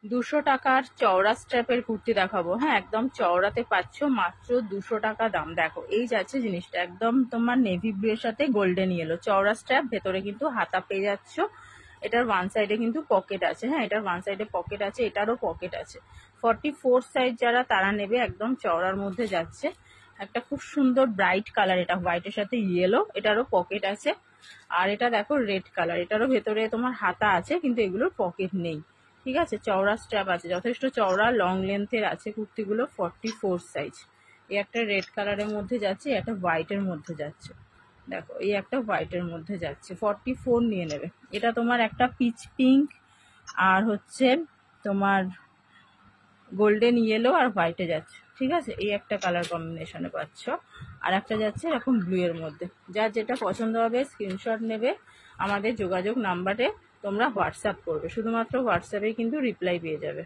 200 টাকার চওড়া স্ট্র্যাপের কুর্তি দেখাবো। হ্যাঁ, একদম চওড়াতে পাচ্ছ, মাত্র 200 টাকা দাম। দেখো এই যাচ্ছে জিনিসটা, একদম তোমার নেভি ব্লু এর সাথে গোল্ডেন ইয়েলো, চওড়া স্ট্র্যাপ, ভেতরে কিন্তু হাতা পেয়ে যাচ্ছ। এটার ওয়ান সাইডে কিন্তু পকেট আছে। হ্যাঁ, এটার ওয়ান সাইডে পকেট আছে, এটারও পকেট আছে। 44 সাইজ যারা তারা নেবে, একদম চওড়ার মধ্যে যাচ্ছে। একটা খুব সুন্দর ব্রাইট কালার, এটা হোয়াইটের সাথে ইয়েলো, এটারও পকেট আছে। আর এটা দেখো রেড কালার, এটারও ভেতরে তোমার হাতা আছে, কিন্তু এগুলোর পকেট নেই। ঠিক আছে, চওড়া স্ট্র্যাপ আছে, যথেষ্ট চওড়া, লং লেন্থের আছে কুর্তিগুলো। 44 সাইজ। এই একটা রেড কালারের মধ্যে যাচ্ছে, একটা হোয়াইটের মধ্যে যাচ্ছে। দেখো এই একটা হোয়াইটের মধ্যে যাচ্ছে, 44 নিয়ে নেবে। এটা তোমার একটা পিচ পিঙ্ক আর হচ্ছে তোমার গোল্ডেন ইয়েলো আর হোয়াইটে যাচ্ছে। ঠিক আছে, এই একটা কালার কম্বিনেশনে পাচ্ছ। আর একটা যাচ্ছে এরকম ব্লু এর মধ্যে। যার যেটা পছন্দ হবে স্ক্রিনশট নেবে, আমাদের যোগাযোগ নাম্বারে তোমরা হোয়াটসঅ্যাপ করবে, শুধুমাত্র হোয়াটসঅ্যাপে কিন্তু রিপ্লাই পেয়ে যাবে।